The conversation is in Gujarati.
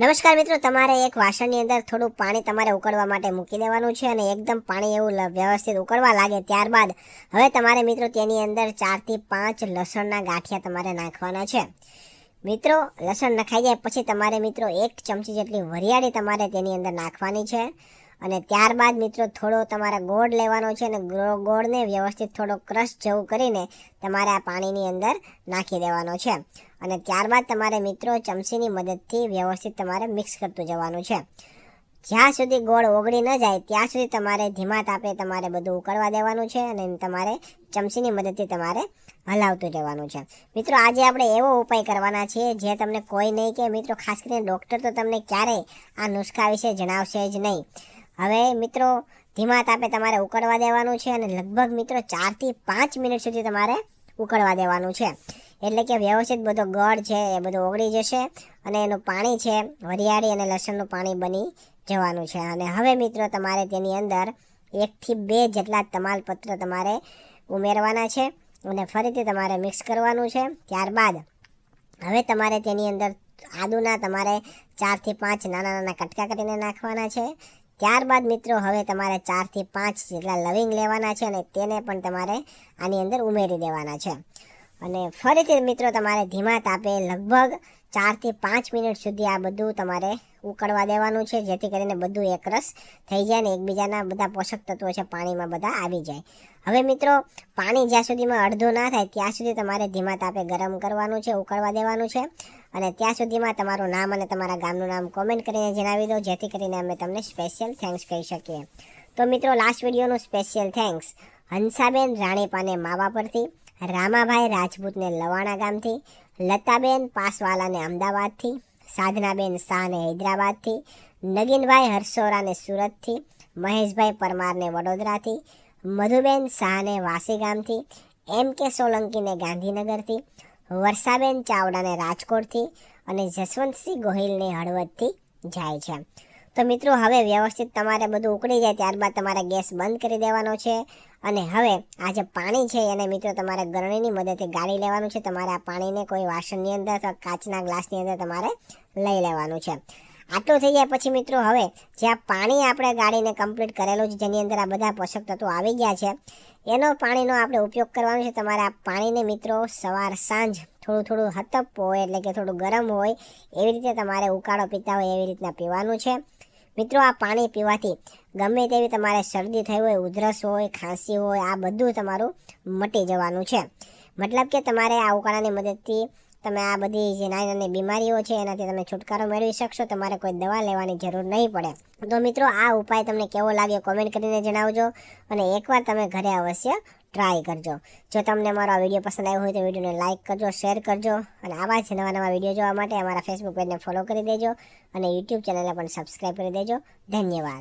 નમસ્કાર મિત્રો, તમારે એક વાસણની અંદર થોડું પાણી તમારે ઉકળવા માટે મૂકી દેવાનું છે અને એકદમ પાણી એવું વ્યવસ્થિત ઉકળવા લાગે ત્યારબાદ હવે તમારે મિત્રો તેની અંદર 4 થી 5 લસણના ગાંઠિયા તમારે નાખવાના છે। મિત્રો લસણ નખાઈ જાય પછી તમારે મિત્રો 1 ચમચી જેટલી વરિયાળી તમારે તેની અંદર નાખવાની છે અને ત્યારબાદ મિત્રો થોડો તમારે ગોળ લેવાનો છે અને ગોળને વ્યવસ્થિત થોડો ક્રશ જેવું કરીને તમારે આ પાણીની અંદર નાખી દેવાનો છે અને ત્યારબાદ તમારે મિત્રો ચમચીની મદદથી વ્યવસ્થિત તમારે મિક્સ કરતું જવાનું છે। જ્યાં સુધી ગોળ ઓગળી ન જાય ત્યાં સુધી તમારે ધીમા તાપે તમારે બધું ઉકળવા દેવાનું છે અને તમારે ચમચીની મદદથી તમારે હલાવતું જવાનું છે। મિત્રો આજે આપણે એવો ઉપાય કરવાના છે જે તમને કોઈ નહીં કે મિત્રો, ખાસ કરીને ડૉક્ટર તો તમને ક્યારેય આ નુસ્ખા વિશે જણાવશે જ નહીં। હવે મિત્રો ધીમા તાપે તમારે ઉકળવા દેવાનું છે અને લગભગ મિત્રો 4 થી 5 મિનિટ સુધી તમારે ઉકળવા દેવાનું છે, એટલે કે વ્યવસ્થિત બધો ગળ છે એ બધું ઓગળી જશે અને એનું પાણી છે વરિયાળી અને લસણનું પાણી બની જવાનું છે। અને હવે મિત્રો તમારે તેની અંદર 1 થી 2 જેટલા તમાલપત્ર તમારે ઉમેરવાના છે અને ફરીથી તમારે મિક્સ કરવાનું છે। ત્યારબાદ હવે તમારે તેની અંદર આદુના તમારે 4 થી 5 નાના નાના કટકા કરીને નાખવાના છે। ત્યારબાદ મિત્રો હવે તમારે 4 થી 5 જેટલા લવિંગ લેવાના છે અને તેને પણ તમારે આની અંદર ઉમેરી દેવાના છે અને ફરીથી મિત્રો તમારે ધીમા તાપે લગભગ 4 થી 5 મિનિટ સુધી આ બધું તમારે ઉકળવા દેવાનું છે, જેથી કરીને બધું એકરસ થઈ જાય ને એકબીજાના બધા પોષક તત્વો છે પાણીમાં બધા આવી જાય। હવે મિત્રો પાણી જ્યાં સુધીમાં અડધું ના થાય ત્યાં સુધી તમારે ધીમા તાપે ગરમ કરવાનું છે, ઉકળવા દેવાનું છે અને ત્યાં સુધીમાં તમારું નામ અને તમારા ગામનું નામ કોમેન્ટ કરીને જણાવી દો, જેથી કરીને અમે તમને સ્પેશિયલ થેન્ક્સ કહી શકીએ। તો મિત્રો લાસ્ટ વિડીયોનું સ્પેશિયલ થેન્ક્સ હંસાબેન રાણીપાને માવા પરથી, રામાભાઈ રાજપૂતને લવાણા ગામથી, લતાબેન પાસવાલાને અમદાવાદથી, સાધનાબેન શાહને હૈદરાબાદથી, નગીનભાઈ હરસોરાને સુરતથી, મહેશભાઈ પરમારને વડોદરાથી, મધુબેન શાહને વાસી ગામથી, MK સોલંકીને ગાંધીનગરથી, વર્ષાબેન ચાવડાને રાજકોટથી અને જસવંતસિંહ ગોહિલને હળવદથી જાય છે। તો મિત્રો હવે વ્યવસ્થિત તમારે બધું ઉકળી જાય ત્યારબાદ તમારે ગેસ બંધ કરી દેવાનો છે અને હવે આ જે પાણી છે એને મિત્રો તમારે ગરણીની મદદથી ગાળી લેવાનું છે। તમારે આ પાણીને કોઈ વાસણની અંદર અથવા કાચના ગ્લાસની અંદર તમારે લઈ લેવાનું છે। આટલું થઈ જાય પછી મિત્રો હવે જે આ પાણી આપણે ગાળીને કમ્પ્લીટ કરેલું છે, જેની અંદર આ બધા પોષક તત્વો આવી ગયા છે, એનો પાણીનો આપણે ઉપયોગ કરવાનો છે। તમારે આ પાણીને મિત્રો સવાર સાંજ થોડું હતપ હોય એટલે કે થોડું ગરમ હોય એવી રીતે તમારે ઉકાળો પીતા હોય એવી રીતના પીવાનું છે। મિત્રો આ પાણી પીવાથી ગમે તેવી તમારે શરદી થઈ હોય, ઉધરસ હોય, ખાંસી હોય, આ બધું તમારું મટી જવાનું છે। મતલબ કે તમારે આ ઉકાળાની મદદથી તમે આ બધી જે નાની નાની બીમારીઓ છે એનાથી તમે છુટકારો મેળવી શકશો, તમારે કોઈ દવા લેવાની જરૂર નહીં પડે। તો મિત્રો આ ઉપાય તમને કેવો લાગ્યો કોમેન્ટ કરીને જણાવજો અને એકવાર તમે ઘરે અવશ્ય ટ્રાય કરજો। જો તમને મારો આ વિડીયો પસંદ આવ્યો હોય તો વિડીયોને લાઇક કરજો, શેર કરજો અને આવા જ નવા વિડીયો જોવા માટે અમારા ફેસબુક પેજને ફોલો કરી દેજો અને યુટ્યુબ ચેનલને પણ સબસ્ક્રાઈબ કરી દેજો। ધન્યવાદ।